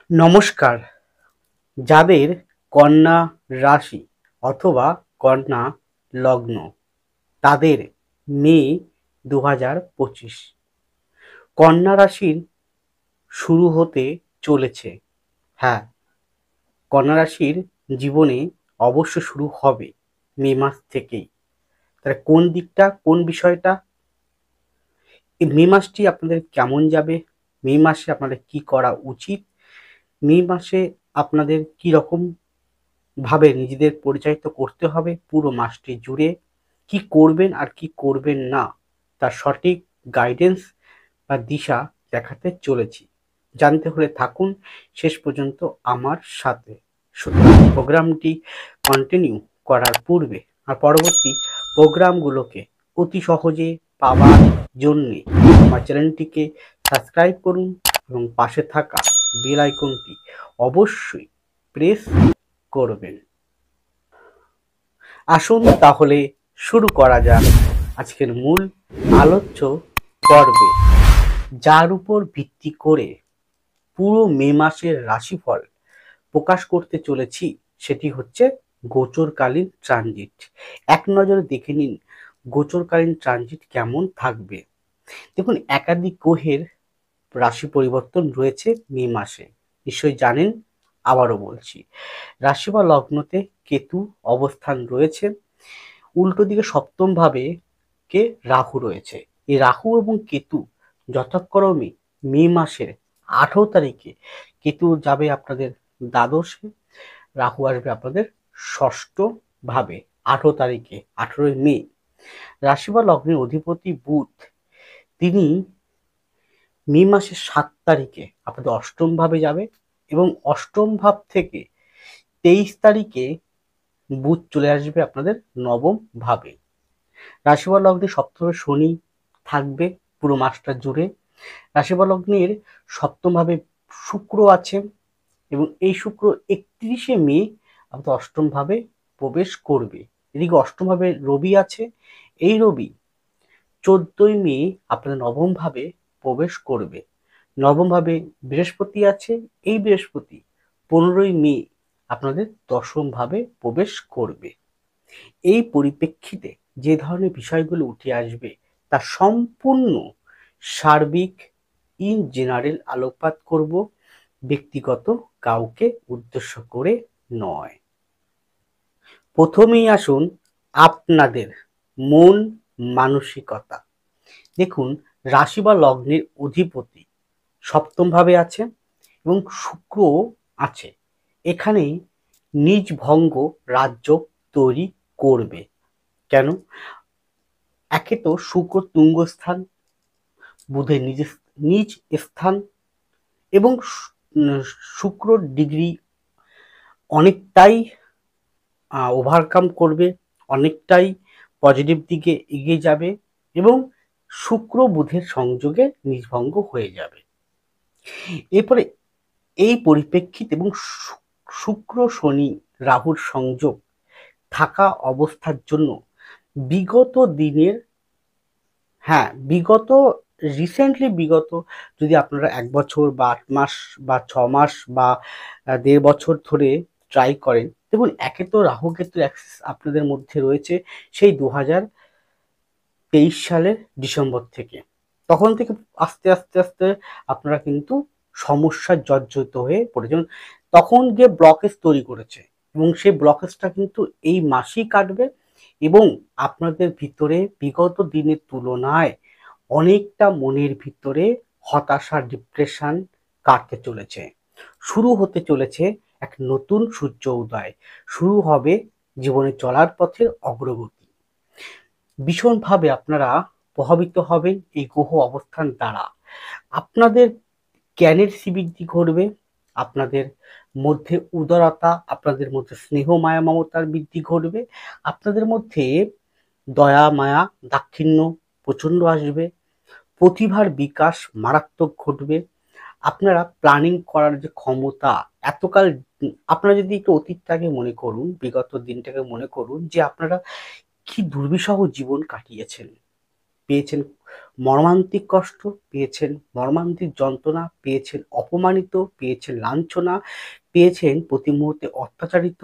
নমস্কার। যাদের কন্যা রাশি অথবা কন্যা লগ্ন তাদের মে 2025 কন্যা রাশির শুরু হতে চলেছে। হ্যাঁ, কন্যা রাশির জীবনে অবশ্য শুরু হবে মে মাস থেকেই। তাহলে কোন দিকটা, কোন বিষয়টা, এই মে মাসটি আপনাদের কেমন যাবে, মে মাসে আপনাদের কি করা উচিত, মে মাসে আপনাদের কি রকম ভাবে নিজেদের পরিচালিত করতে হবে পুরো মাসটি জুড়ে, কি করবেন আর কি করবেন না তার সঠিক গাইডেন্স বা দিশা দেখাতে চলেছি। জানতে হলে থাকুন শেষ পর্যন্ত আমার সাথে। সুতরাং প্রোগ্রামটি কন্টিনিউ করার পূর্বে আর পরবর্তী প্রোগ্রামগুলোকে অতি সহজে পাওয়ার জন্যে আমার চ্যানেলটিকে সাবস্ক্রাইব করুন এবং পাশে থাকা বেল আইকনটি অবশ্যই প্রেস করবেন। আসুন তাহলে শুরু করা যাক আজকের মূল আলোচ্য পর্বে, যার উপর ভিত্তি করে পুরো মে মাসের রাশিফল প্রকাশ করতে চলেছি। সেটি হচ্ছে গোচরকালীন ট্রানজিট। এক নজরে দেখে নিন গোচরকালীন ট্রানজিট কেমন থাকবে। দেখুন, একাধিক গ্রহের রাশি পরিবর্তন রয়েছে মে মাসে, নিশ্চয়ই জানেন। আবারও বলছি, রাশি বা লগ্নতে কেতু অবস্থান রয়েছে, উল্টো দিকে সপ্তম ভাবে কে রাহু রয়েছে। এই রাহু এবং কেতু যথাক্রমে মে মাসের 18 তারিখে কেতু যাবে আপনাদের দ্বাদশে, রাহু আসবে আপনাদের ষষ্ঠ ভাবে 18 তারিখে, 18 মে। রাশি বা লগ্নের অধিপতি বুধ, তিনি মে মাসের 7 তারিখে আপনাদের অষ্টম ভাবে যাবে এবং অষ্টম ভাব থেকে 23 তারিখে বুধ চলে আসবে আপনাদের নবম ভাবে। রাশি বা লগ্নে সপ্তমে শনি থাকবে পুরো মাসটা জুড়ে। রাশি বা লগ্নের সপ্তম ভাবে শুক্র আছে এবং এই শুক্র 31শে মে আপনাদের অষ্টম ভাবে প্রবেশ করবে। এদিকে অষ্টম ভাবে রবি আছে, এই রবি 14ই মে আপনাদের নবম ভাবে প্রবেশ করবে। নবম ভাবে বৃহস্পতি আছে, এই বৃহস্পতি 15ই মে আপনাদের দশম ভাবে প্রবেশ করবে। এই পরিপ্রেক্ষিতে যে ধরনের বিষয়গুলো উঠে আসবে তা সম্পূর্ণ সার্বিক ইন জেনারেল আলোকপাত করব, ব্যক্তিগত কাউকে উদ্দেশ্য করে নয়। প্রথমেই আসুন আপনাদের মন মানসিকতা। দেখুন, রাশি বা লগ্নের অধিপতি সপ্তম ভাবে আছে এবং শুক্র আছে, এখানে নিজ ভঙ্গ রাজ্য তৈরি করবে। কেন? একে তো শুক্র তুঙ্গ স্থান, বুধের নিজ স্থান এবং শুক্র ডিগ্রি অনেকটাই ওভারকাম করবে, অনেকটাই পজিটিভ দিকে এগিয়ে যাবে এবং শুক্র বুধের সংযোগে নিজভঙ্গ হয়ে যাবে। এরপরে এই পরিপ্রেক্ষিতে এবং শুক্র শনি রাহুর সংযোগ থাকা অবস্থার জন্য বিগত দিনের, হ্যাঁ বিগত বিগত যদি আপনারা 1 বছর বা 8 মাস বা 6 মাস বা 1.5 বছর ধরে ট্রাই করেন, দেখুন একে তো রাহু কেতুর অ্যাক্সিস আপনাদের মধ্যে রয়েছে সেই 2023 সালের ডিসেম্বর থেকে। তখন থেকে আস্তে আস্তে আস্তে আপনারা কিন্তু সমস্যার জর্জরিত হয়ে পড়েছেন, তখন গিয়ে ব্লকেজ তৈরি করেছে এবং সেই ব্লকেজটা কিন্তু এই মাসেই কাটবে এবং আপনাদের ভিতরে বিগত দিনের তুলনায় অনেকটা মনের ভিতরে হতাশা, ডিপ্রেশন কাটতে চলেছে। শুরু হতে চলেছে এক নতুন সূর্য উদয়, শুরু হবে জীবনে চলার পথের অগ্রগতি। ভীষণভাবে আপনারা প্রভাবিত হবেন এই গ্রহ অবস্থান দ্বারা। আপনাদের জ্ঞানের শ্রীবৃদ্ধি ঘটবে, আপনাদের মধ্যে উদারতা, আপনাদের মধ্যে স্নেহ মায়া মমতার বৃদ্ধি ঘটবে, আপনাদের মধ্যে দয়া মায়া দাক্ষিণ্য প্রচণ্ড আসবে, প্রতিভার বিকাশ মারাত্মক ঘটবে। আপনারা প্ল্যানিং করার যে ক্ষমতা, এতকাল আপনারা যদি একটু অতীতটাকে মনে করুন, বিগত দিনটাকে মনে করুন যে আপনারা কি দুর্বিষহ জীবন কাটিয়েছেন, পেয়েছেন মর্মান্তিক কষ্ট পেয়েছেন, মর্মান্তিক যন্ত্রণা পেয়েছেন, অপমানিত পেয়েছেন, লাঞ্ছনা পেয়েছেন, প্রতি মুহূর্তে অত্যাচারিত,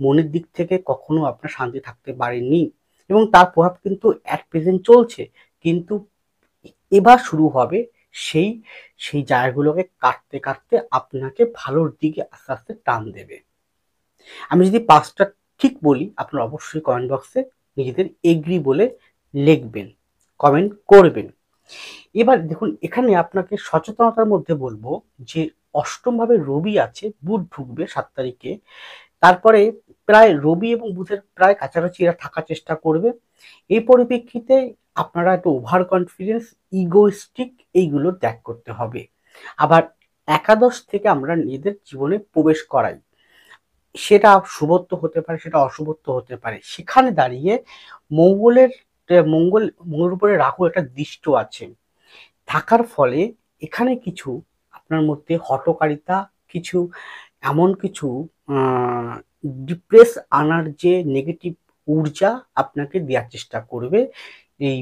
মনের দিক থেকে কখনো আপনার শান্তি থাকতে পারেননি এবং তার প্রভাব কিন্তু অ্যাট প্রেজেন্ট চলছে। কিন্তু এবার শুরু হবে সেই সেই জায়গাগুলোকে কাটতে কাটতে আপনাকে ভালোর দিকে আস্তে আস্তে টান দেবে। আমি যদি পাঁচটা ঠিক বলি, আপনারা অবশ্যই কমেন্ট বক্সে নিজেদের এগ্রি বলে লিখবেন, কমেন্ট করবেন। এবার দেখুন, এখানে আপনাকে সচেতনতার মধ্যে বলবো যে অষ্টম ভাবে রবি আছে, বুধ ঢুকবে 7 তারিখে। তারপরে প্রায় রবি এবং বুধের প্রায় কাছাকাছি এরা থাকার চেষ্টা করবে। এই পরিপ্রেক্ষিতে আপনারা একটু ওভার কনফিডেন্স, ইগোইস্টিক এইগুলো ত্যাগ করতে হবে। আবার একাদশ থেকে আমরা নিজেদের জীবনে প্রবেশ করাই, সেটা শুভত্ব হতে পারে, সেটা অশুভত্ব হতে পারে। সেখানে দাঁড়িয়ে মঙ্গলের মঙ্গলের উপরে রাহু একটা দৃষ্ট আছে থাকার ফলে এখানে কিছু আপনার মধ্যে হঠকারিতা, কিছু এমন কিছু ডিপ্রেস আনার যে নেগেটিভ ঊর্জা আপনাকে দেওয়ার চেষ্টা করবে। এই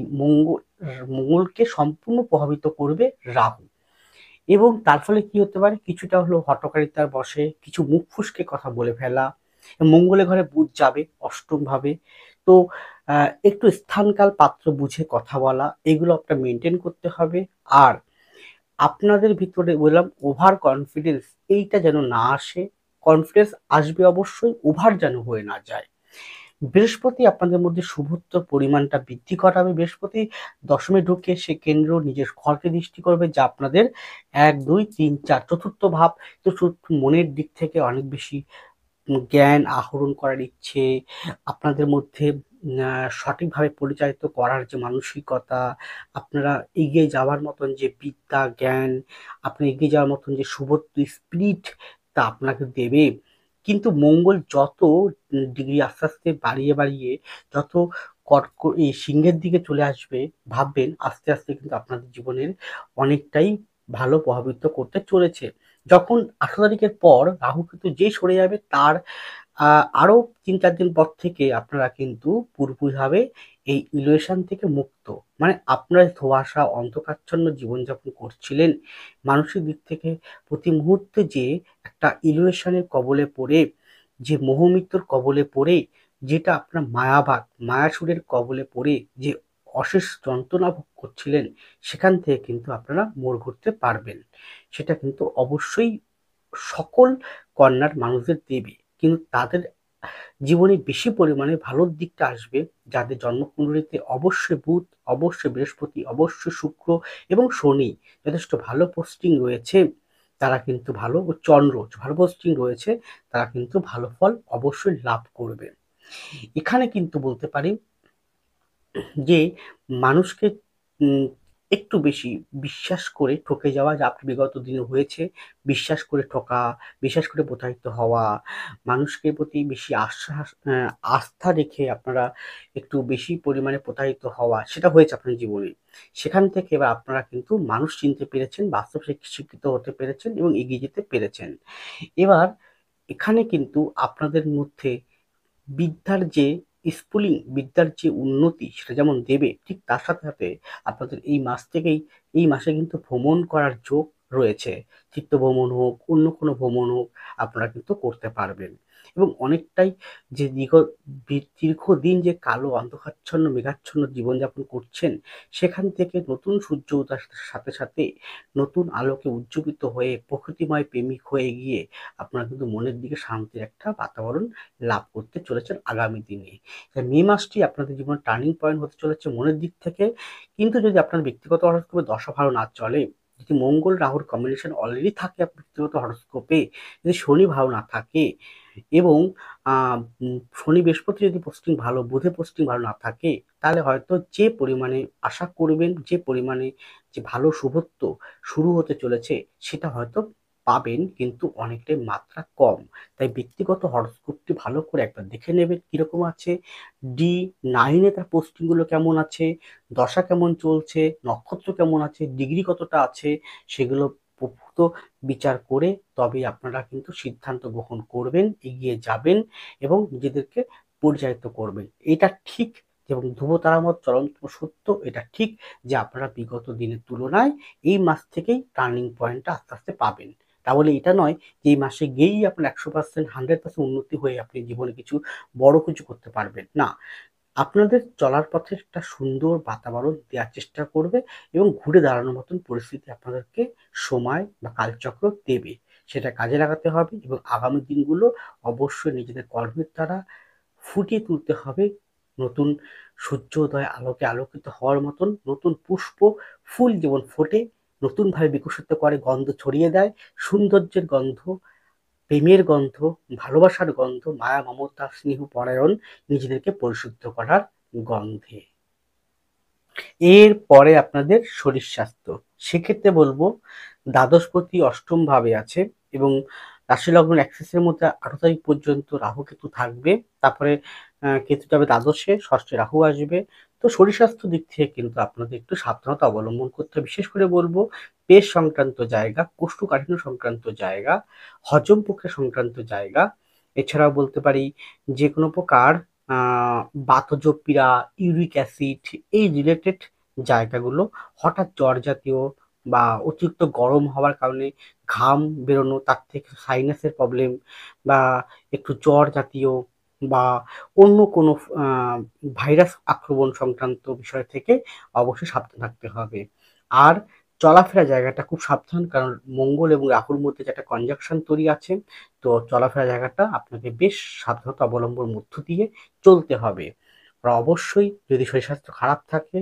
মঙ্গলকে সম্পূর্ণ প্রভাবিত করবে রাহু, এবং তার ফলে কি হতে পারে, কিছুটা হলো হঠকারিতার বশে কিছু মুখ ফুসকে কথা বলে ফেলা। মঙ্গলের ঘরে বুধ যাবে অষ্টম ভাবে, তো একটু স্থানকাল পাত্র বুঝে কথা বলা, এগুলো আপনার মেনটেন করতে হবে। আর আপনাদের ভিতরে বললাম ওভার কনফিডেন্স, এইটা যেন না আসে। কনফিডেন্স আসবে অবশ্যই, ওভার যেন হয়ে না যায়। বৃহস্পতি আপনাদের মধ্যে শুভত্বর পরিমাণটা বৃদ্ধি ঘটাবে। বৃহস্পতি দশমে ঢুকে সে কেন্দ্র নিজের ঘরকে দৃষ্টি করবে, যা আপনাদের 1, 2, 3, 4 চতুর্থ ভাব। তো মনের দিক থেকে অনেক বেশি জ্ঞান আহরণ করার ইচ্ছে, আপনাদের মধ্যে সঠিকভাবে পরিচালিত করার যে মানসিকতা, আপনারা এগিয়ে যাওয়ার মতন যে বিদ্যা জ্ঞান, আপনি এগিয়ে যাওয়ার মতন যে শুভত্ব স্পিরিট, তা আপনাকে দেবে। কিন্তু মঙ্গল যত ডিগ্রি আস্তে আস্তে বাড়িয়ে বাড়িয়ে যত এই সিংহের দিকে চলে আসবে, ভাববেন আস্তে আস্তে কিন্তু আপনাদের জীবনের অনেকটাই ভালো প্রভাবিত করতে চলেছে। যখন 18 তারিখের পর রাহু কিন্তু যেই সরে যাবে, তার আরো 3-4 দিন পর থেকে আপনারা কিন্তু পুরোপুরিভাবে এই ইলিউশন থেকে মুক্ত। মানে আপনারা ধোঁয়াশা অন্ধকারাচ্ছন্ন জীবনযাপন করছিলেন, মানসিক দিক থেকে প্রতি মুহূর্তে যে একটা ইলিউশনের কবলে পড়ে, যে মোহমিত্রর কবলে পড়ে, যেটা আপনার মায়াবাদ মায়াসুরের কবলে পড়ে যে অশেষ যন্ত্রণা ভোগ করছিলেন, সেখান থেকে কিন্তু আপনারা মোড় ঘুরতে পারবেন। সেটা কিন্তু অবশ্যই সকল কর্নার মানুষদের দেবে, কিন্তু তাদের জীবনে বেশি পরিমাণে ভালোর দিকটা আসবে যাদের জন্মকুণ্ডলিতে অবশ্যই বুধ, অবশ্যই বৃহস্পতি, অবশ্যই শুক্র এবং শনি যথেষ্ট ভালো পোস্টিং রয়েছে। তারা কিন্তু ভালো, ও চন্দ্র ভালো পোস্টিং রয়েছে, তারা কিন্তু ভালো ফল অবশ্যই লাভ করবে। এখানে কিন্তু বলতে পারি যে মানুষকে উম একটু বেশি বিশ্বাস করে ঠকে যাওয়া, যা বিগত দিনে হয়েছে। বিশ্বাস করে ঠকা, বিশ্বাস করে প্রতারিত হওয়া, মানুষকে প্রতি বেশি আস্থা রেখে আপনারা একটু বেশি পরিমাণে প্রতারিত হওয়া, সেটা হয়েছে আপনার জীবনে। সেখান থেকে এবার আপনারা কিন্তু মানুষ চিনতে পেরেছেন, বাস্তব শিক্ষিত হতে পেরেছেন এবং এগিয়ে যেতে পেরেছেন। এবার এখানে কিন্তু আপনাদের মধ্যে বিদ্যার যে স্ফুলিং, বিদ্যার যে উন্নতি, সেটা যেমন দেবে, ঠিক তার সাথে সাথে আপনাদের এই মাসে কিন্তু ভ্রমণ করার যোগ রয়েছে। চিত্ত ভ্রমণ হোক, অন্য কোনো ভ্রমণ হোক, আপনারা কিন্তু করতে পারবেন। এবং অনেকটাই যে দীর্ঘদিন যে কালো অন্ধকারাচ্ছন্ন মেঘাচ্ছন্ন জীবনযাপন করছেন, সেখান থেকে নতুন সূর্য ওঠার সাথে সাথে নতুন আলোকে উজ্জীবিত হয়ে প্রকৃতিময় প্রেমিক হয়ে গিয়ে আপনারা কিন্তু মনের দিকে শান্তির একটা বাতাবরণ লাভ করতে চলেছেন আগামী দিনে। মে মাসটি আপনাদের জীবনে টার্নিং পয়েন্ট হতে চলেছে মনের দিক থেকে। কিন্তু যদি আপনার ব্যক্তিগত হরস্কোপে দশা ভালো না চলে, যদি মঙ্গল রাহুর কম্বিনেশন অলরেডি থাকে আপনার ব্যক্তিগত হরস্কোপে, যদি শনি ভালো না থাকে এবং শনি বৃহস্পতি যদি পোস্টিং ভালো, বুধে পোস্টিং ভালো না থাকে, তাহলে হয়তো যে পরিমাণে আশা করবেন, যে পরিমাণে যে ভালো শুভত্ব শুরু হতে চলেছে, সেটা হয়তো পাবেন, কিন্তু অনেকটাই মাত্রা কম। তাই ব্যক্তিগত হরস্কোপটি ভালো করে একবার দেখে নেবেন কিরকম আছে, D9-এ তার পোস্টিংগুলো কেমন আছে, দশা কেমন চলছে, নক্ষত্র কেমন আছে, ডিগ্রি কতটা আছে, সেগুলো প্রভূত বিচার করে তবেই আপনারা কিন্তু সিদ্ধান্ত গ্রহণ করবেন, এগিয়ে যাবেন এবং নিজেদেরকে পরিচালিত করবেন। এটা ঠিক এবং ধ্রুবতারা মত চলন্ত সত্য এটা ঠিক যে আপনারা বিগত দিনের তুলনায় এই মাস থেকেই টার্নিং পয়েন্টটা আস্তে আস্তে পাবেন। তাহলে এটা নয় যে এই মাসে গিয়েই আপনার 100% 100% উন্নতি হয়ে আপনি জীবনে কিছু বড় কিছু করতে পারবেন না। আপনাদের চলার পথে একটা সুন্দর বাতাবরণ দেওয়ার চেষ্টা করবে এবং ঘুরে দাঁড়ানোর মতন পরিস্থিতি আপনাদেরকে সময় বা কালচক্র দেবে। সেটা কাজে লাগাতে হবে এবং আগামী দিনগুলো অবশ্যই নিজেদের কর্মের দ্বারা ফুটিয়ে তুলতে হবে। নতুন সূর্যোদয় আলোকে আলোকিত হওয়ার মতন নতুন পুষ্প ফুল যেমন ফোটে, নতুনভাবে বিকশিত করে, গন্ধ ছড়িয়ে দেয়, সৌন্দর্যের গন্ধ, প্রেমের গন্ধ, ভালোবাসার গন্ধ, মায়া মমতা স্নেহ পরায়ণ নিজেদেরকে পরিশুদ্ধ করার গন্ধে। এরপরে আপনাদের শরীর স্বাস্থ্য, সেক্ষেত্রে বলবো দ্বাদশপতি অষ্টম ভাবে আছে এবং রাশি লগ্ন অ্যাক্সিসের মধ্যে 18 তারিখ পর্যন্ত রাহু কেতু থাকবে। তারপরে কেতু যাবে দ্বাদশে, ষষ্ঠে রাহু আসবে। তো শরীর স্বাস্থ্য দিক থেকে কিন্তু আপনাদের একটু সাবধানতা অবলম্বন করতে হবে। বিশেষ করে বলবো পেট সংক্রান্ত জায়গা, কোষ্ঠকাঠিন্য সংক্রান্ত জায়গা, হজম প্রক্রিয়া সংক্রান্ত জায়গা, এছাড়াও বলতে পারি যে কোনো প্রকার বাতজ পীড়া, ইউরিক অ্যাসিড এই রিলেটেড জায়গাগুলো, হঠাৎ জ্বর জাতীয় বা অতিরিক্ত গরম হওয়ার কারণে ঘাম বেরোনো, তার থেকে সাইনাসের প্রবলেম বা একটু জ্বর জাতীয় বা অন্য কোনো ভাইরাস আক্রমণ সংক্রান্ত বিষয় থেকে অবশ্যই সাবধান থাকতে হবে। আর চলাফেরা জায়গাটা খুব সাবধান, কারণ মঙ্গল এবং রাহুর মধ্যে যে একটা কনজাংশন তৈরি আছে, তো চলাফেরা জায়গাটা আপনাকে বেশ সাবধানতা অবলম্বনের মধ্য দিয়ে চলতে হবে। আর অবশ্যই যদি শরীর স্বাস্থ্য খারাপ থাকে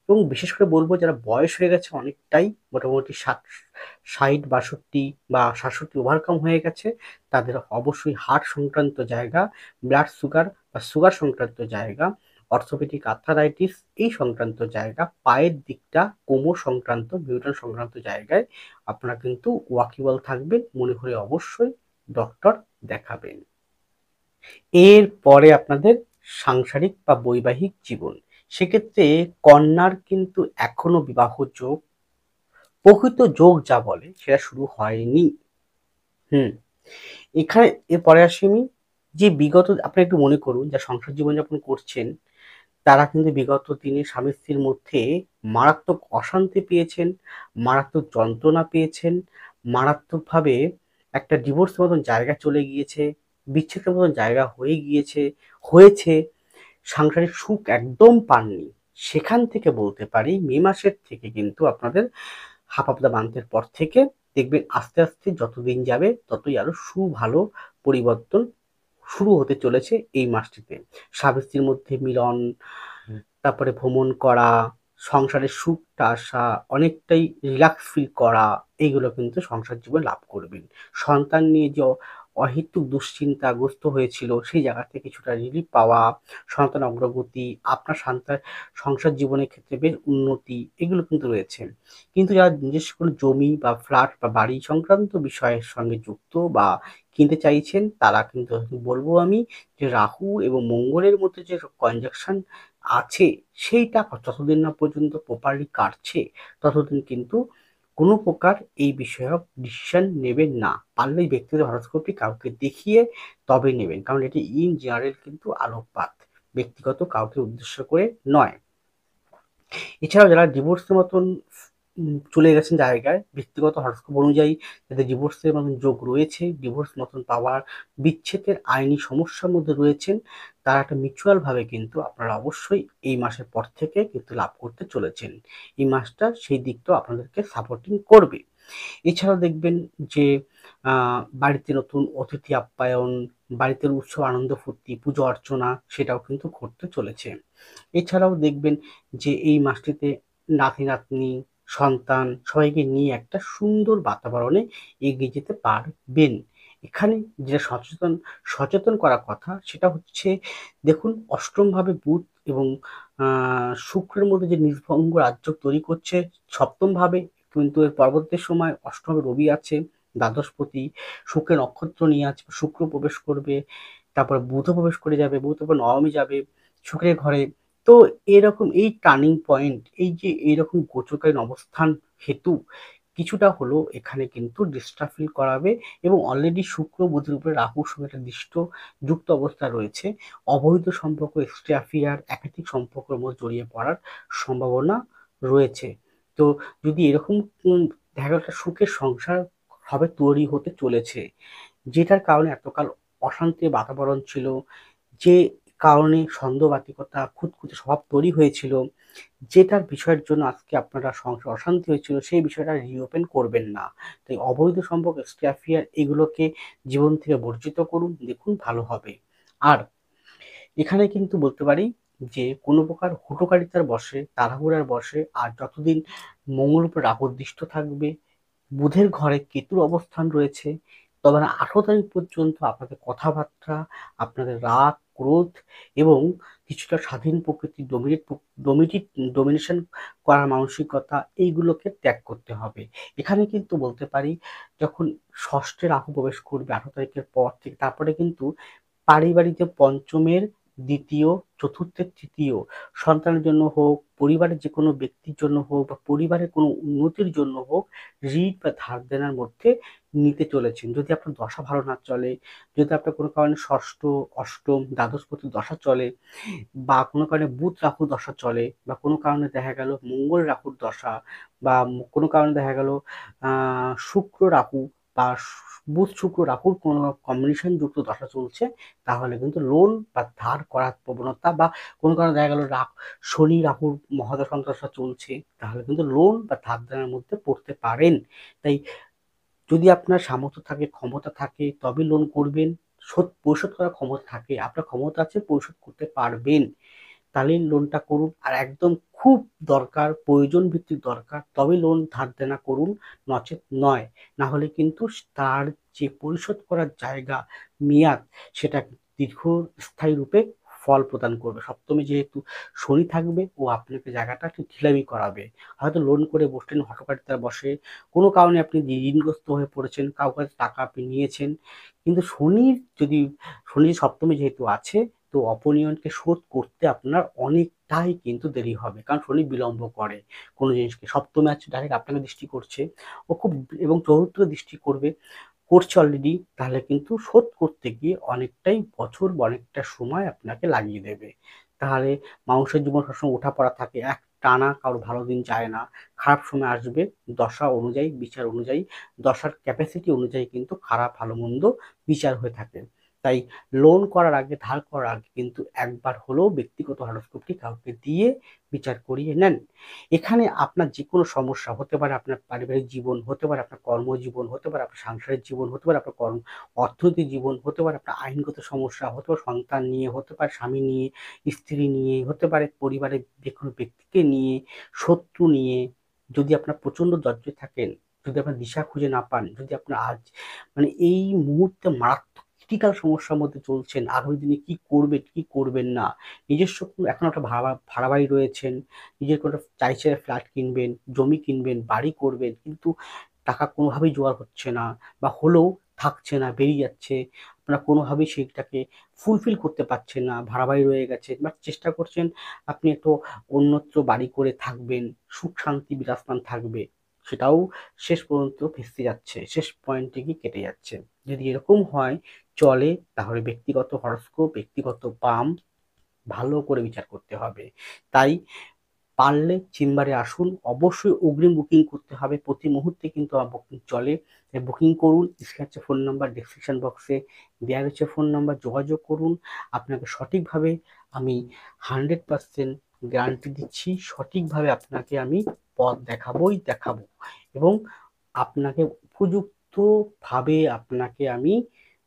এবং বিশেষ করে বলবো যারা বয়স হয়ে গেছে অনেকটাই, মোটামুটি 60-62 বা 67 ওভারকাম হয়ে গেছে, তাদের অবশ্যই হার্ট সংক্রান্ত জায়গা, ব্লাড সুগার বা সুগার সংক্রান্ত জায়গা, অর্থোপেডিক আর্থারাইটিস এই সংক্রান্ত জায়গা, পায়ের দিকটা, কোমর সংক্রান্ত, মিউটান সংক্রান্ত জায়গায় আপনারা কিন্তু ওয়াকিবল থাকবেন, মনে করে অবশ্যই ডক্টর দেখাবেন। এরপরে আপনাদের সাংসারিক বা বৈবাহিক জীবন, সেক্ষেত্রে কন্যার কিন্তু এখনো বিবাহ যোগ, প্রকৃত যোগ যা বলে সেটা শুরু হয়নি। এখানে এরপরে আসি আমি, যে বিগত আপনি একটু মনে করুন যা সংসার জীবনযাপন করছেন, তারা কিন্তু বিগত দিনে স্বামী স্ত্রীর মধ্যে মারাত্মক অশান্তি পেয়েছেন, মারাত্মক যন্ত্রণা পেয়েছেন, মারাত্মকভাবে একটা ডিভোর্সের মতন জায়গা চলে গিয়েছে, বিচ্ছেদের মতন জায়গা হয়েছে, সাংসারিক সুখ একদম পাননি। সেখান থেকে বলতে পারি মে মাসের থেকে কিন্তু আপনাদের হাফ মান্থের পর থেকে দেখবেন আস্তে আস্তে যত দিন যাবে ততই আরো ভালো পরিবর্তন শুরু হতে চলেছে এই মাসটিতে। স্বামী স্ত্রীর মধ্যে মিলন, তারপরে ভ্রমণ করা, সংসারের সুখটা আসা, অনেকটাই রিল্যাক্স ফিল করা, এইগুলো কিন্তু সংসার জীবনে লাভ করবেন। সন্তান নিয়ে যে অহেতুক দুশ্চিন্তাগ্রস্ত হয়েছিল সেই জায়গা থেকে কিছুটা রিলিফ পাওয়া, সন্তান অগ্রগতি, আপনার সংসার জীবনের ক্ষেত্রে বেশ উন্নতি, এগুলো কিন্তু রয়েছে। কিন্তু যারা নিজস্ব কোনো জমি বা ফ্ল্যাট বা বাড়ি সংক্রান্ত বিষয়ের সঙ্গে যুক্ত বা কিনতে চাইছেন, তারা কিন্তু বলবো আমি যে রাহু এবং মঙ্গলের মধ্যে যে কনজাংশন আছে সেইটা যতদিন না পর্যন্ত প্রপারলি কাটছে ততদিন কিন্তু কোনো প্রকার এই বিষয়ক ডিসিশন নেবেন না। পারলে ব্যক্তিগত হরোস্কোপটি কাউকে দেখিয়ে তবে নেবেন, কারণ এটি ইন জেনারেল কিন্তু আলোকপাত, ব্যক্তিগত কাউকে উদ্দেশ্য করে নয়। এছাড়াও যারা ডিভোর্সের মতন চলে গেছেন জায়গায়, ব্যক্তিগত হরস্কোপ অনুযায়ী যাদের ডিভোর্সের মতন যোগ রয়েছে, ডিভোর্স মতন পাওয়ার, বিচ্ছেদের আইনি সমস্যার মধ্যে রয়েছেন, তারা একটা মিউচুয়ালভাবে কিন্তু আপনারা অবশ্যই এই মাসের পর থেকে কিন্তু লাভ করতে চলেছেন। এই মাসটা সেই দিকটাও আপনাদেরকে সাপোর্টিং করবে। এছাড়াও দেখবেন যে বাড়িতে নতুন অতিথি আপ্যায়ন, বাড়িতে উৎসব আনন্দ ফুর্তি, পুজো অর্চনা সেটাও কিন্তু ঘটতে চলেছে। এছাড়াও দেখবেন যে এই মাসটিতে নাতি নাতনি, সন্তান সবাইকে নিয়ে একটা সুন্দর বাতাবরণে এগিয়ে যেতে পারবেন। এখানে যেটা সচেতন করার কথা সেটা হচ্ছে, দেখুন অষ্টমভাবে বুধ এবং শুক্রের মধ্যে যে নির্ভঙ্গ রাজ্য তৈরি করছে সপ্তমভাবে, কিন্তু এর পরবর্তী সময় অষ্টমে রবি আছে, দ্বাদশপতি, শুক্রের নক্ষত্র নিয়ে আছে, শুক্র প্রবেশ করবে, তারপরে বুধও প্রবেশ করে যাবে, বুধ তারপর নবমী যাবে শুক্রের ঘরে। তো এরকম এই টার্নিং পয়েন্ট, এই যে এইরকম গোচরকালীন অবস্থান হেতু কিছুটা হলেও এখানে কিন্তু ডিস্টার্ব ফিল করাবে, এবং অলরেডি শুক্র বুধের উপরে রাহুর সঙ্গে একটা দৃষ্ট যুক্ত অবস্থা রয়েছে। অবৈধ সম্পর্ক, এক্সট্রা অ্যাফেয়ার, একাধিক সম্পর্কের মধ্যে জড়িয়ে পড়ার সম্ভাবনা রয়েছে। তো যদি এরকম দেখা গেল একটা সুখের সংসার হবে, তৈরি হতে চলেছে, যেটার কারণে এতকাল অশান্তির বাতাবরণ ছিল, যে কারণে সন্দেহবাতিকতা, খুঁতখুঁতে স্বভাব তৈরি হয়েছিল, যেটার বিষয়ের জন্য আজকে আপনারা সংসার অশান্তি হয়েছিল, সেই বিষয়টা রিওপেন করবেন না। তাই অবৈধ সম্পর্ক, এক্সট্রা অ্যাফেয়ার এগুলোকে জীবন থেকে বর্জিত করুন, দেখুন ভালো হবে। আর এখানে কিন্তু বলতে পারি যে কোনো প্রকার হুটোকারিতার বশে, তাড়াহুড়ার বশে, আর যতদিন মঙ্গল উপর রাহু দৃষ্ট থাকবে, বুধের ঘরে কেতুর অবস্থান রয়েছে, তবে না 18 তারিখ পর্যন্ত আপনাদের কথাবার্তা, আপনাদের রাগ, ক্রোধ এবং কিছুটা স্বাধীন প্রকৃতি, ডোমিনেশন করার মানসিকতা, এইগুলোকে ত্যাগ করতে হবে। এখানে কিন্তু বলতে পারি যখন ষষ্ঠে রাহু প্রবেশ করবে 18 তারিখের পর থেকে, তারপরে কিন্তু পারিবারিক যে পঞ্চমের দ্বিতীয়, চতুর্থের তৃতীয়, সন্তানের জন্য হোক, পরিবারের যে কোনো ব্যক্তির জন্য হোক, বা পরিবারের কোনো উন্নতির জন্য হোক, ঋণ বা ধার দেনার মধ্যে নিতে চলেছেন। যদি আপনার দশা ভালো না চলে, যদি আপনার কোনো কারণে ষষ্ঠ, অষ্টম, দ্বাদশপতি দশা চলে, বা কোনো কারণে বুধ রাহু দশা চলে, বা কোনো কারণে দেখা গেল মঙ্গল রাহুর দশা, বা কোনো কারণে দেখা গেল শুক্র রাহু বা বুধ শুক্র রাহুর কোনো কম্বিনেশন যুক্ত দশা চলছে, তাহলে কিন্তু লোন বা ধার করার প্রবণতা, বা কোনো কারণে দেখা গেল শনি রাহুর মহাদশা অন্তর্দশা চলছে, তাহলে কিন্তু লোন বা ধার দেনার মধ্যে পড়তে পারেন। তাই যদি আপনার সামর্থ্য থাকে, ক্ষমতা থাকে, তবে লোন করবেন। পরিশোধ করার ক্ষমতা থাকে, আপনার ক্ষমতা আছে, পরিশোধ করতে পারবেন, তাহলে লোনটা করুন। আর একদম খুব দরকার, প্রয়োজন ভিত্তিক দরকার, তবে লোন ধার দেনা করুন, নচেৎ নয়। না হলে কিন্তু তার যে পরিশোধ করার জায়গা, মেয়াদ, সেটা দীর্ঘস্থায়ী রূপে ফল প্রদান করবে। সপ্তমে যেহেতু শনি থাকবে, ও আপনাকে জায়গাটা একটু ঢিলামি করাবে। হয়তো লোন করে বসলেন, হঠকারিতার বসে কোনো কারণে আপনি ঋণগ্রস্ত হয়ে পড়েছেন, কারো কাছে টাকা আপনি নিয়েছেন, কিন্তু শনি সপ্তমে যেহেতু আছে, তো অপনিয়নকে শোধ করতে আপনার অনেকটাই কিন্তু দেরি হবে, কারণ শনি বিলম্ব করে কোনো জিনিসকে। সপ্তমে আছে, ডাইরেক্ট আপনাকে দৃষ্টি করছে, ও খুব, এবং চতুর্থ দৃষ্টি করছে অলরেডি, তাহলে কিন্তু শোধ করতে গিয়ে অনেকটাই বছর বা অনেকটা সময় আপনাকে লাগিয়ে দেবে। তাহলে মানুষের জীবন সবসময় ওঠাপড়া থাকে, এক টানা কারো ভালো দিন যায় না, খারাপ সময় আসবে। দশা অনুযায়ী, বিচার অনুযায়ী, দশার ক্যাপাসিটি অনুযায়ী কিন্তু খারাপ ভালো মন্দ বিচার হয়ে থাকে। তাই লোন করার আগে, ধার করার আগে কিন্তু একবার হলেও ব্যক্তিগত হরস্কোপটি কাউকে দিয়ে বিচার করিয়ে নেন। এখানে আপনার যে কোনো সমস্যা হতে পারে, আপনার পারিবারিক জীবন হতে পারে, আপনার কর্মজীবন হতে পারে, আপনার সাংসারিক জীবন হতে পারে, আপনার অর্থনৈতিক জীবন হতে পারে, আপনার আইনগত সমস্যা হতে পারে, সন্তান নিয়ে হতে পারে, স্বামী নিয়ে, স্ত্রী নিয়ে হতে পারে, পরিবারের যে কোনো ব্যক্তিকে নিয়ে, শত্রু নিয়ে। যদি আপনার প্রচন্ড দরিদ্র থাকেন, যদি আপনার দিশা খুঁজে না পান, যদি আপনার আজ মানে এই মুহূর্তে মারাত্মক ক্রিটিক্যাল সমস্যার মধ্যে চলছেন, আগামী দিনে কি করবেন কি করবেন না, নিজস্ব এখন একটা ভাড়া বাড়ি রয়েছেন, নিজের কোনো চাইছে ফ্ল্যাট কিনবেন, জমি কিনবেন, বাড়ি করবেন, কিন্তু টাকা কোনোভাবেই জোগাড় হচ্ছে না, বা হলেও থাকছে না, বেরিয়ে যাচ্ছে, আপনারা কোনোভাবেই সেইটাকে ফুলফিল করতে পারছেন না, ভাড়া বাড়ি রয়ে গেছে, বা চেষ্টা করছেন আপনি একটু অন্যত্র বাড়ি করে থাকবেন, সুখ শান্তি বিরাজমান থাকবে, সেটাও শেষ পর্যন্ত ভেস্তে যাচ্ছে, শেষ পয়েন্টে গিয়ে কেটে যাচ্ছে। যদি এরকম হয় চলে, তাহলে ব্যক্তিগত হরস্কোপ, ব্যক্তিগত পাম ভালো করে বিচার করতে হবে। তাই পারলে চেম্বারে আসুন, অবশ্যই অগ্রিম বুকিং করতে হবে, প্রতি মুহূর্তে কিন্তু আমার বুকিং চলে, তাই বুকিং করুন। স্ক্রিনে আছে ফোন নাম্বার, ডেসক্রিপশন বক্সে দেওয়া রয়েছে ফোন নাম্বার, যোগাযোগ করুন। আপনাকে সঠিকভাবে আমি 100% গ্যারান্টি দিচ্ছি, সঠিকভাবে আপনাকে আমি পথ দেখাবোই দেখাবো, এবং আপনাকে উপযুক্তভাবে আপনাকে আমি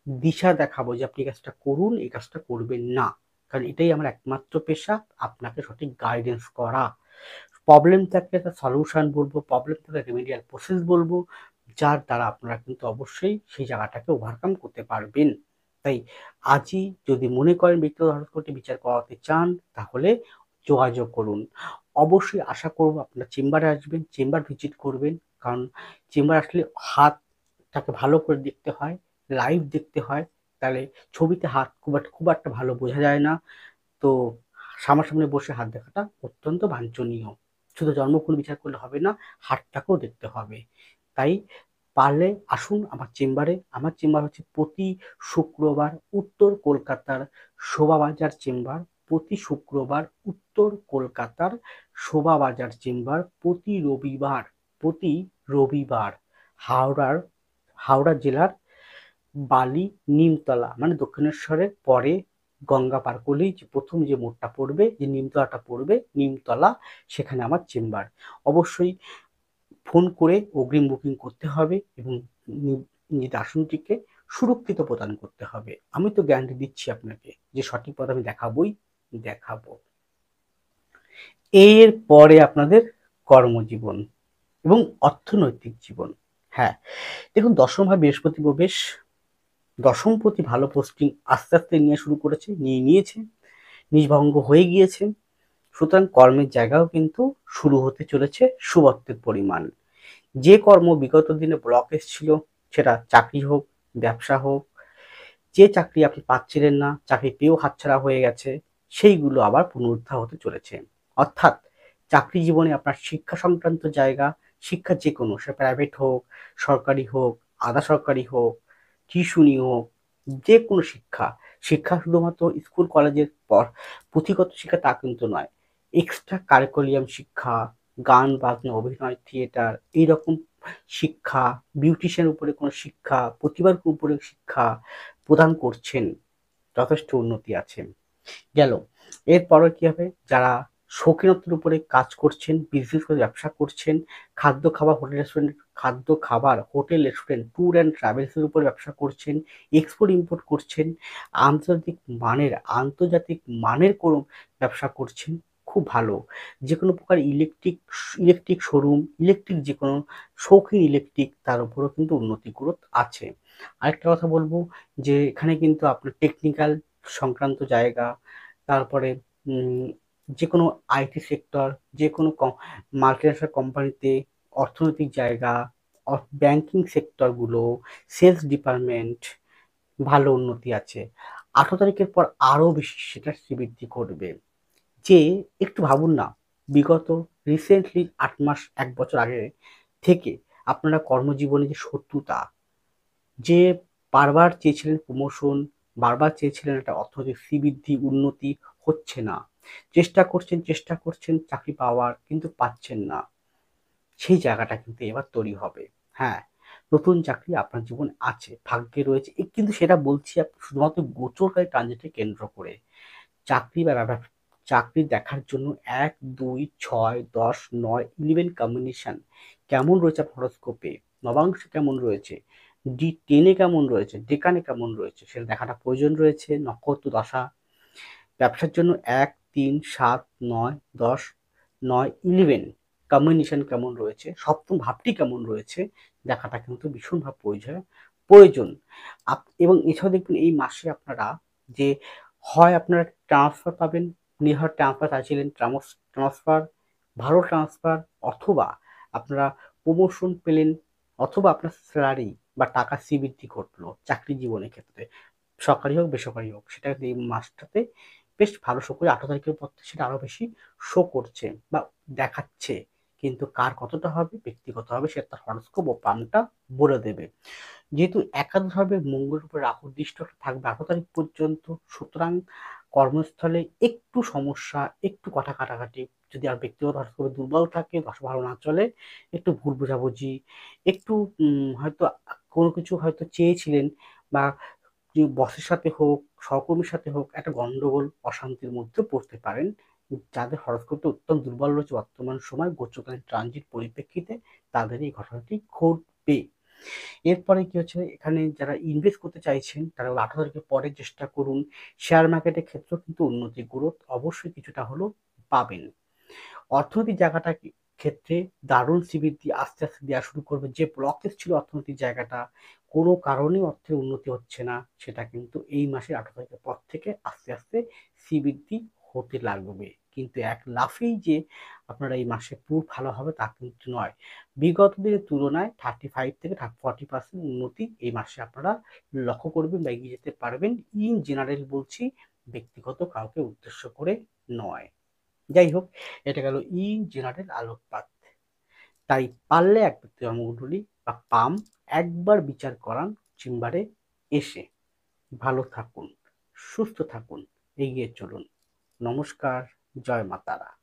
দিশা দেখাবো যে আপনি এই কাজটা করুন, এই কাজটা করবেন না, কারণ এটাই আমার একমাত্র পেশা, আপনাকে সঠিক গাইডেন্স করা। প্রবলেম থাকলে তার সলিউশন বলবো, প্রবলেম থাকলে রেমেডিয়াল প্রসেস বলবো, যার দ্বারা আপনারা কিন্তু অবশ্যই সেই জায়গাটাকে ওভারকাম করতে পারবেন। তাই আজই যদি মনে করেন ব্যক্তিগত হরস্কোপটি বিচার করাতে চান, তাহলে যোগাযোগ করুন। অবশ্যই আশা করব আপনারা চেম্বারে আসবেন, চেম্বার ভিজিট করবেন, কারণ চেম্বার আসলে হাতটাকে ভালো করে দেখতে হয়, লাইভ দেখতে হয়, তাহলে ছবিতে হাত খুব একটা ভালো বোঝা যায় না। তো সামনাসামনি বসে হাত দেখাটা অত্যন্ত বাঞ্ছনীয়। শুধু জন্মকুল বিচার করলে হবে না, হাতটাকেও দেখতে হবে। তাই পারলে আসুন আমার চেম্বারে। আমার চেম্বার হচ্ছে প্রতি শুক্রবার উত্তর কলকাতার শোভাবাজার চেম্বার, প্রতি শুক্রবার উত্তর কলকাতার শোভাবাজার চেম্বার, প্রতি রবিবার হাওড়ার হাওড়া জেলার বালি নিমতলা, মানে দক্ষিণেশ্বরের পরে গঙ্গা পার করলেই যে প্রথম যে মোড়টা পড়বে, যে নিমতলাটা পড়বে, নিমতলা, সেখানে আমার চেম্বার। অবশ্যই ফোন করে অগ্রিম বুকিং করতে হবে এবং নিজের আসনটিকে সুরক্ষিত প্রদান করতে হবে। আমি তো গ্যারান্টি দিচ্ছি আপনাকে যে সঠিক পথ আমি দেখাবো। এর পরে আপনাদের কর্মজীবন এবং অর্থনৈতিক জীবন। হ্যাঁ, দেখুন দশম ভাবে বৃহস্পতি প্রবেশ, দশমপতি ভালো পোস্টিং আস্তে আস্তে নিয়ে শুরু করেছে, নিয়েছে, নিজভঙ্গ হয়ে গিয়েছে। সুতরাং কর্মের জায়গাও কিন্তু শুরু হতে চলেছে শুভত্বের পরিমাণ। যে কর্ম বিগত দিনে ব্লকেজ ছিল, সেটা চাকরি হোক, ব্যবসা হোক, যে চাকরি আপনি পাচ্ছিলেন না, চাকরি পেয়েও হাতছাড়া হয়ে গেছে, সেইগুলো আবার পুনরুদ্ধার হতে চলেছে। অর্থাৎ চাকরি জীবনে আপনার শিক্ষা সংক্রান্ত জায়গা, শিক্ষা যে কোনো, সে প্রাইভেট হোক, সরকারি হোক, আধা সরকারি হোক, টিউশনি হোক, যে কোনো শিক্ষা, শিক্ষা শুধুমাত্র স্কুল কলেজের পর পুঁথিগত শিক্ষা তা কিন্তু নয়। এক্সট্রা কারিকুলাম শিক্ষা, গান বাজনা, অভিনয়, থিয়েটার, এইরকম শিক্ষা, বিউটিশিয়ান উপরে কোনো শিক্ষা, প্রতিভার উপরে শিক্ষা প্রদান করছেন, যথেষ্ট উন্নতি আছে। গেল, এরপরে কি হবে, যারা শৌখিনতার উপরে কাজ করছেন, বিজনেস করে ব্যবসা করছেন, হোটেল রেস্টুরেন্ট, ট্যুর অ্যান্ড ট্রাভেলসের উপরে ব্যবসা করছেন, এক্সপোর্ট ইম্পোর্ট করছেন, আন্তর্জাতিক মানের কোনো ব্যবসা করছেন, খুব ভালো। যে কোনো প্রকার ইলেকট্রিক শোরুম, ইলেকট্রিক যে কোনো শৌখিন ইলেকট্রিক, তার উপরেও কিন্তু উন্নতি গ্রোথ আছে। আরেকটা কথা বলবো যে এখানে কিন্তু আপনার টেকনিক্যাল সংক্রান্ত জায়গা, তারপরে যে কোনো আইটি সেক্টর, যে কোনো মাল্টিন্যাশনাল কোম্পানিতে অর্থনৈতিক জায়গা, ব্যাংকিং সেক্টরগুলো, সেলস ডিপার্টমেন্ট, ভালো উন্নতি আছে। 18 তারিখের পর আরও বেশি সেটা শ্রীবৃদ্ধি করবে। যে একটু ভাবুন না, বিগত রিসেন্টলি 8 মাস 1 বছর আগে থেকে আপনারা কর্মজীবনে যে শত্রুতা, যে বারবার চেয়েছিলেন প্রমোশন, বারবার চেয়েছিলেন একটা অর্থনৈতিক শ্রীবৃদ্ধি, উন্নতি, হচ্ছে না, চেষ্টা করছেন চাকরি পাওয়ার, কিন্তু পাচ্ছেন না, সেই জায়গাটা কিন্তু এবার তৈরি হবে। হ্যাঁ, নতুন চাকরি আপনার জীবনে আছে, ভাগ্যে রয়েছে, কিন্তু সেটা বলছি শুধুমাত্র গোচরকারী ট্রানজিটকে কেন্দ্র করে। চাকরি বা চাকরি দেখার জন্য 1, 2, 6, 10, 9, 11 কম্বিনেশন কেমন রয়েছে আপনার হরোস্কোপে, নবাংশ কেমন রয়েছে, D10 কেমন রয়েছে, ডেকানে কেমন রয়েছে, সেটা দেখাটা প্রয়োজন রয়েছে। নক্ষত্র দশা, ব্যবসার জন্য 1, 3, 7, 9, 10, 9, 11 কম্বিনেশন কেমন রয়েছে, সপ্তম ভাবটি কেমন রয়েছে, দেখাটা কিন্তু ভীষণভাবে প্রয়োজন। এবং এছাড়াও দেখবেন এই মাসে আপনারা যে হয় আপনারা ট্রান্সফার পাবেন, হয় ট্রান্সফার চাইছিলেন, ট্রান্সফার, ভালো ট্রান্সফার, অথবা আপনারা প্রমোশন পেলেন, অথবা আপনার স্যালারি বা টাকা শ্রীবৃদ্ধি ঘটলো চাকরি জীবনের ক্ষেত্রে, সরকারি হোক বেসরকারি হোক, সেটা এই মাসটাতে বেশ ভালো শো করে। 18 তারিখের পর থেকে সেটা আরো বেশি শো করছে বা দেখাচ্ছে, কিন্তু কার কতটা হবে ব্যক্তিগত হবে, সেটা তার হরস্কোপ ও পানটা বলে দেবে। যেহেতু একাদশভাবে মঙ্গলের উপর রাহুর দৃষ্টি থাকবে 18 তারিখ পর্যন্ত, সুতরাং কর্মস্থলে একটু সমস্যা, একটু কথা কাটাকাটি, যদি আর ব্যক্তিগত হরস্কোপে দুর্বল থাকে, দশা ভালো না চলে, একটু ভুল বোঝাবুঝি, একটু হয়তো কোনো কিছু হয়তো চেয়েছিলেন, বা বসের সাথে হোক, সহকর্মীর সাথে হোক, একটা গন্ডগোল, অশান্তির মধ্যে পড়তে পারেন। যাদের হরস্কোপটা অত্যন্ত দুর্বল রয়েছে বর্তমান সময় গোচরকালীন ট্রানজিট পরিপ্রেক্ষিতে, তাদের এই ঘটনাটি ঘটবে। এরপরে কি হচ্ছে, এখানে যারা ইনভেস্ট করতে চাইছেন তারা 18 তারিখের পরে চেষ্টা করুন। শেয়ার মার্কেটের ক্ষেত্রেও কিন্তু উন্নতি গ্রোথ অবশ্যই কিছুটা হলেও পাবেন। অর্থনৈতিক জায়গাটা ক্ষেত্রে দারুণ শ্রীবৃদ্ধি আস্তে আস্তে দেওয়া শুরু করবে। যে ব্লকেজ ছিল অর্থনৈতিক জায়গাটা, কোনো কারণে অর্থের উন্নতি হচ্ছে না, সেটা কিন্তু এই মাসের 18 তারিখের পর থেকে আস্তে আস্তে শ্রীবৃদ্ধি হতে লাগবে। কিন্তু এক লাফেই যে আপনারা এই মাসে পুরো ভালো হবে তা কিন্তু নয়। বিগত দিনের তুলনায় 35 থেকে 40% উন্নতি এই মাসে আপনারা লক্ষ্য করবেন বা এগিয়ে যেতে পারবেন। ইন জেনারেল বলছি, ব্যক্তিগত কাউকে উদ্দেশ্য করে নয়। যাই হোক, এটা গেল ইন জেনারেল আলোকপাত। তাই পারলে এক ব্যক্তি জন্মকুণ্ডলী বা পাম একবার বিচার করান চেম্বারে এসে। ভালো থাকুন, সুস্থ থাকুন, এগিয়ে চলুন। নমস্কার, জয় মা তারা।